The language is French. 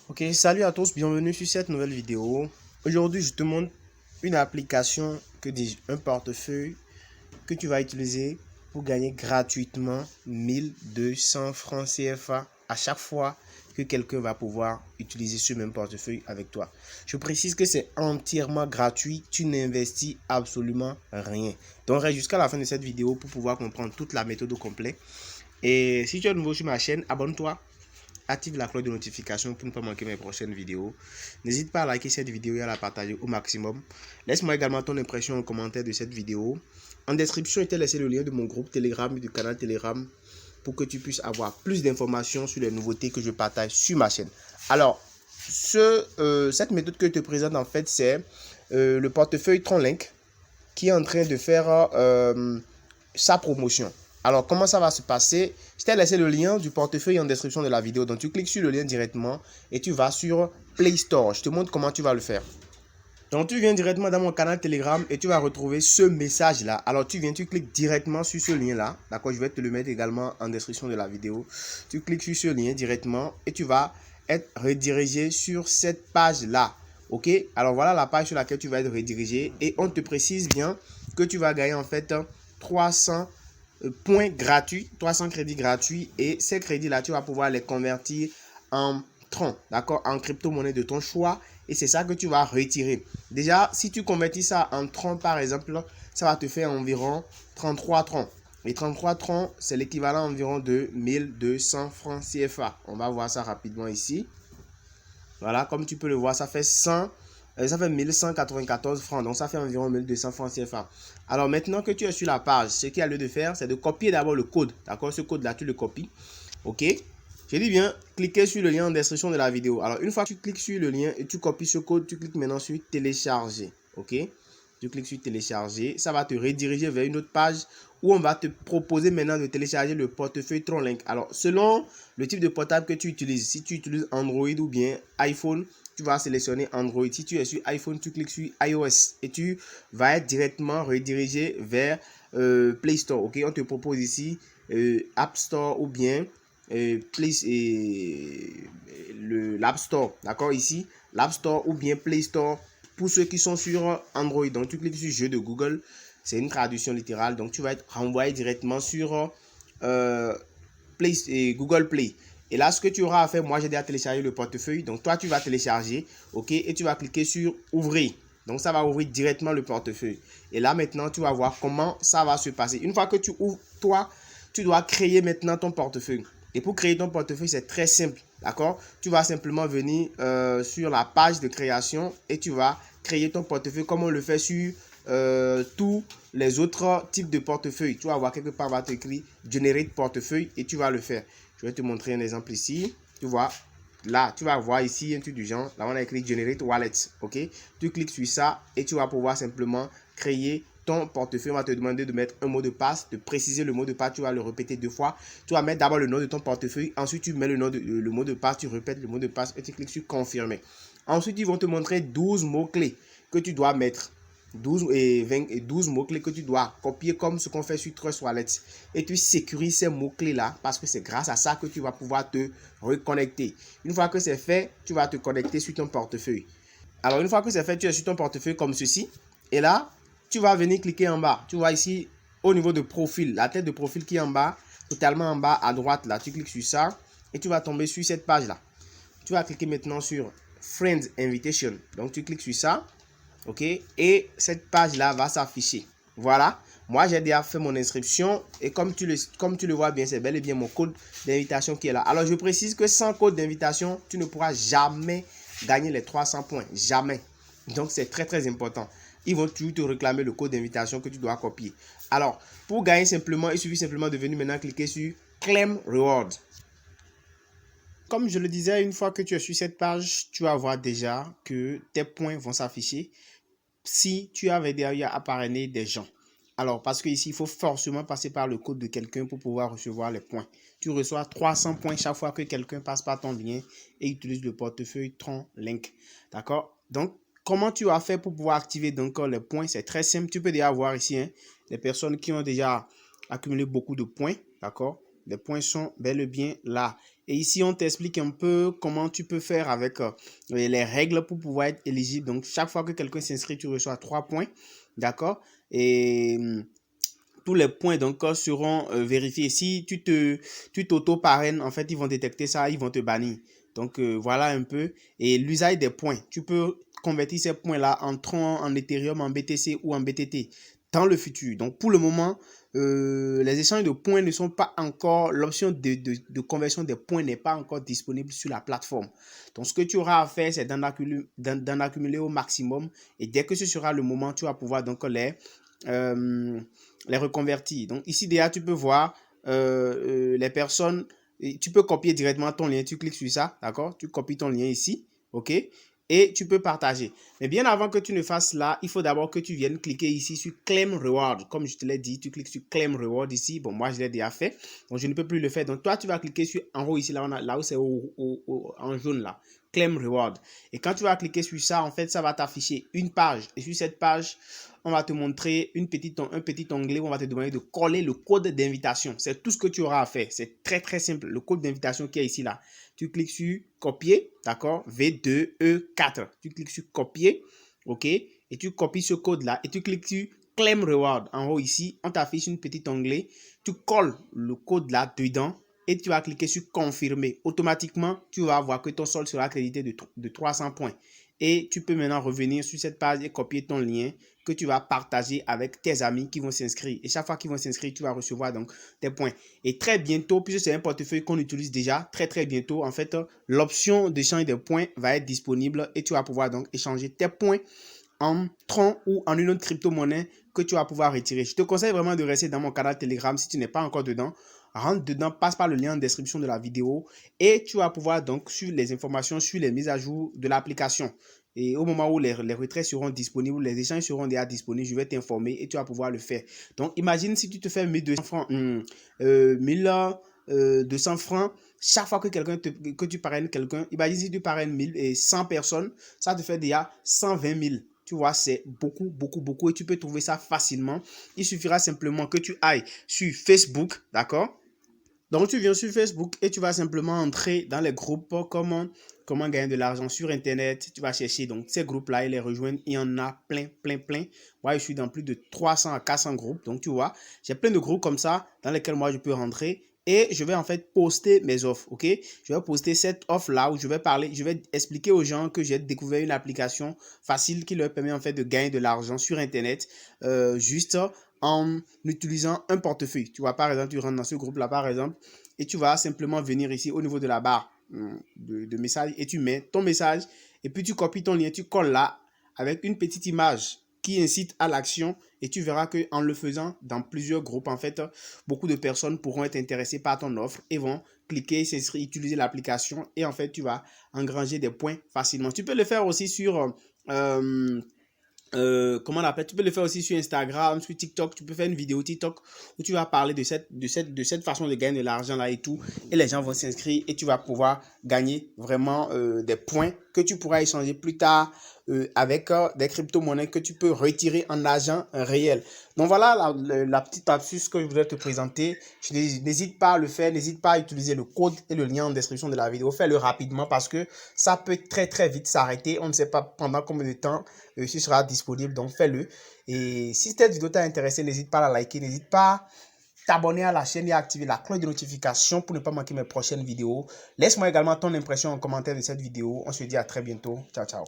Ok, salut à tous, bienvenue sur cette nouvelle vidéo. Aujourd'hui, je te montre une application, que dis-je, un portefeuille que tu vas utiliser pour gagner gratuitement 1200 francs CFA à chaque fois que quelqu'un va pouvoir utiliser ce même portefeuille avec toi. Je précise que c'est entièrement gratuit, tu n'investis absolument rien. Donc reste jusqu'à la fin de cette vidéo pour pouvoir comprendre toute la méthode au complet. Et si tu es nouveau sur ma chaîne, abonne-toi. Active la cloche de notification pour ne pas manquer mes prochaines vidéos. N'hésite pas à liker cette vidéo et à la partager au maximum. Laisse-moi également ton impression en commentaire de cette vidéo. En description, je t'ai laissé le lien de mon groupe Telegram et du canal Telegram pour que tu puisses avoir plus d'informations sur les nouveautés que je partage sur ma chaîne. Alors, cette méthode que je te présente en fait, c'est le portefeuille TronLink qui est en train de faire sa promotion. Alors, comment ça va se passer? Je t'ai laissé le lien du portefeuille en description de la vidéo. Donc, tu cliques sur le lien directement et tu vas sur Play Store. Je te montre comment tu vas le faire. Donc, tu viens directement dans mon canal Telegram et tu vas retrouver ce message-là. Alors, tu cliques directement sur ce lien-là. D'accord? Je vais te le mettre également en description de la vidéo. Tu cliques sur ce lien directement et tu vas être redirigé sur cette page-là. Ok? Alors, voilà la page sur laquelle tu vas être redirigé et on te précise bien que tu vas gagner en fait 300 points gratuits, 300 crédits gratuits et ces crédits-là, tu vas pouvoir les convertir en tron, d'accord, en crypto-monnaie de ton choix et c'est ça que tu vas retirer. Déjà, si tu convertis ça en tron par exemple, ça va te faire environ 33 tron. Et 33 tron, c'est l'équivalent environ de 1200 francs CFA. On va voir ça rapidement ici. Voilà, comme tu peux le voir, ça fait 1194 francs. Donc, ça fait environ 1200 francs CFA. Alors, maintenant que tu es sur la page, ce qu'il y a lieu de faire, c'est de copier d'abord le code. D'accord? Ce code-là, tu le copies. OK? Je dis bien, cliquez sur le lien en description de la vidéo. Alors, une fois que tu cliques sur le lien et tu copies ce code, tu cliques maintenant sur télécharger. OK? Tu cliques sur télécharger. Ça va te rediriger vers une autre page où on va te proposer maintenant de télécharger le portefeuille TronLink. Alors, selon le type de portable que tu utilises, si tu utilises Android ou bien iPhone, tu vas sélectionner Android. Si tu es sur iPhone, tu cliques sur iOS et tu vas être directement redirigé vers Play Store. Ok, on te propose ici App Store ou bien l'App Store. D'accord, ici, l'App Store ou bien Play Store pour ceux qui sont sur Android. Donc, tu cliques sur Jeux de Google. C'est une traduction littérale. Donc, tu vas être renvoyé directement sur Google Play. Et là, ce que tu auras à faire, moi j'ai déjà téléchargé le portefeuille. Donc toi, tu vas télécharger, ok, et tu vas cliquer sur ouvrir. Donc ça va ouvrir directement le portefeuille. Et là maintenant, tu vas voir comment ça va se passer. Une fois que tu ouvres, toi, tu dois créer maintenant ton portefeuille. Et pour créer ton portefeuille, c'est très simple, d'accord? Tu vas simplement venir sur la page de création et tu vas créer ton portefeuille comme on le fait sur tous les autres types de portefeuilles. Tu vas voir quelque part, va t'écrire Generate portefeuille et tu vas le faire. Je vais te montrer un exemple ici. Tu vois, là, tu vas voir ici un truc du genre. Là, on a écrit Generate Wallet. Ok, tu cliques sur ça et tu vas pouvoir simplement créer ton portefeuille. On va te demander de mettre un mot de passe, de préciser le mot de passe. Tu vas le répéter 2 fois. Tu vas mettre d'abord le nom de ton portefeuille. Ensuite, tu mets le mot de passe. Tu répètes le mot de passe et tu cliques sur confirmer. Ensuite, ils vont te montrer 12 mots-clés que tu dois mettre. 12 mots-clés que tu dois copier comme ce qu'on fait sur Trust Wallet. Et tu sécurises ces mots-clés-là parce que c'est grâce à ça que tu vas pouvoir te reconnecter. Une fois que c'est fait, tu vas te connecter sur ton portefeuille. Alors, une fois que c'est fait, tu es sur ton portefeuille comme ceci. Et là, tu vas venir cliquer en bas. Tu vois ici, au niveau de profil, la tête de profil qui est en bas, totalement en bas à droite. Là, tu cliques sur ça et tu vas tomber sur cette page-là. Tu vas cliquer maintenant sur Friends Invitation. Donc, tu cliques sur ça. OK, et cette page là va s'afficher. Voilà, moi j'ai déjà fait mon inscription et comme tu le vois bien, c'est bel et bien mon code d'invitation qui est là. Alors je précise que sans code d'invitation, tu ne pourras jamais gagner les 300 points, jamais. Donc c'est très très important. Ils vont toujours te réclamer le code d'invitation que tu dois copier. Alors pour gagner simplement, il suffit simplement de venir maintenant cliquer sur Claim Reward. Comme je le disais, une fois que tu es sur cette page, tu vas voir déjà que tes points vont s'afficher si tu avais derrière à parrainer des gens. Alors, parce que ici, il faut forcément passer par le code de quelqu'un pour pouvoir recevoir les points. Tu reçois 300 points chaque fois que quelqu'un passe par ton lien et utilise le portefeuille TronLink. D'accord? Donc, comment tu as fait pour pouvoir activer donc les points? C'est très simple. Tu peux déjà voir ici les personnes qui ont déjà accumulé beaucoup de points. D'accord? Les points sont bel et bien là. Et ici, on t'explique un peu comment tu peux faire avec les règles pour pouvoir être éligible. Donc, chaque fois que quelqu'un s'inscrit, tu reçois 3 points. D'accord? Et tous les points donc seront vérifiés. Si tu t'auto-parraines, en fait, ils vont détecter ça, ils vont te bannir. Donc, voilà un peu. Et l'usage des points. Tu peux convertir ces points-là en Tron, en Ethereum, en BTC ou en BTT dans le futur. Donc, pour le moment, les échanges de points ne sont pas encore, l'option de conversion des points n'est pas encore disponible sur la plateforme. Donc, ce que tu auras à faire, c'est d'en accumuler au maximum. Et dès que ce sera le moment, tu vas pouvoir donc les reconvertir. Donc, ici, déjà, tu peux voir les personnes. Tu peux copier directement ton lien. Tu cliques sur ça, d'accord? Tu copies ton lien ici, ok? Et tu peux partager. Mais bien avant que tu ne fasses là, il faut d'abord que tu viennes cliquer ici sur Claim Reward. Comme je te l'ai dit, tu cliques sur Claim Reward ici. Bon, moi, je l'ai déjà fait. Donc, je ne peux plus le faire. Donc, toi, tu vas cliquer sur en haut ici, là où c'est en jaune là. Claim Reward. Et quand tu vas cliquer sur ça, en fait, ça va t'afficher une page. Et sur cette page, on va te montrer un petit onglet où on va te demander de coller le code d'invitation. C'est tout ce que tu auras à faire. C'est très, très simple. Le code d'invitation qui est ici, là. Tu cliques sur copier, d'accord? V2E4. Tu cliques sur copier, ok? Et tu copies ce code-là et tu cliques sur Claim Reward. En haut ici, on t'affiche une petite onglet. Tu colles le code-là dedans et tu vas cliquer sur confirmer. Automatiquement, tu vas voir que ton solde sera crédité de 300 points. Et tu peux maintenant revenir sur cette page et copier ton lien que tu vas partager avec tes amis qui vont s'inscrire. Et chaque fois qu'ils vont s'inscrire, tu vas recevoir donc tes points. Et très bientôt, puisque c'est un portefeuille qu'on utilise déjà, très bientôt, en fait, l'option d'échange des points va être disponible et tu vas pouvoir donc échanger tes points en Tron ou en une autre crypto-monnaie que tu vas pouvoir retirer. Je te conseille vraiment de rester dans mon canal Telegram si tu n'es pas encore dedans. Rentre dedans, passe par le lien en description de la vidéo et tu vas pouvoir donc suivre les informations sur les mises à jour de l'application. Et au moment où les retraits seront disponibles, les échanges seront déjà disponibles, je vais t'informer et tu vas pouvoir le faire. Donc, imagine si tu te fais 1200 francs, 1200 francs chaque fois que tu parraines quelqu'un. Imagine si tu parraines 100 personnes, ça te fait déjà 120 000. Tu vois, c'est beaucoup et tu peux trouver ça facilement. Il suffira simplement que tu ailles sur Facebook, d'accord? Donc, tu viens sur Facebook et tu vas simplement entrer dans les groupes comment gagner de l'argent sur Internet. Tu vas chercher donc ces groupes-là et les rejoindre. Il y en a plein. Moi, je suis dans plus de 300 à 400 groupes. Donc, tu vois, j'ai plein de groupes comme ça dans lesquels moi, je peux rentrer. Et je vais en fait poster mes offres, ok? Je vais poster cette offre-là où je vais expliquer aux gens que j'ai découvert une application facile qui leur permet en fait de gagner de l'argent sur Internet juste en utilisant un portefeuille. Tu vois, par exemple, tu rentres dans ce groupe-là, par exemple, et tu vas simplement venir ici au niveau de la barre de message et tu mets ton message et puis tu copies ton lien, tu colles là avec une petite image qui incite à l'action et tu verras que en le faisant dans plusieurs groupes, en fait, beaucoup de personnes pourront être intéressées par ton offre et vont cliquer, s'inscrire, utiliser l'application et en fait, tu vas engranger des points facilement. Tu peux le faire aussi sur comment on l'appelle, tu peux le faire aussi sur Instagram, sur TikTok. Tu peux faire une vidéo TikTok où tu vas parler de cette façon de gagner de l'argent là et tout, et les gens vont s'inscrire et tu vas pouvoir gagner vraiment des points que tu pourras échanger plus tard avec des crypto-monnaies que tu peux retirer en argent réel. Donc voilà la petite astuce que je voudrais te présenter. N'hésite pas à le faire, n'hésite pas à utiliser le code et le lien en description de la vidéo. Fais-le rapidement parce que ça peut très vite s'arrêter. On ne sait pas pendant combien de temps ce sera disponible, donc fais-le. Et si cette vidéo t'a intéressé, n'hésite pas à la liker, n'hésite pas à t'abonner à la chaîne et à activer la cloche de notification pour ne pas manquer mes prochaines vidéos. Laisse-moi également ton impression en commentaire de cette vidéo. On se dit à très bientôt. Ciao.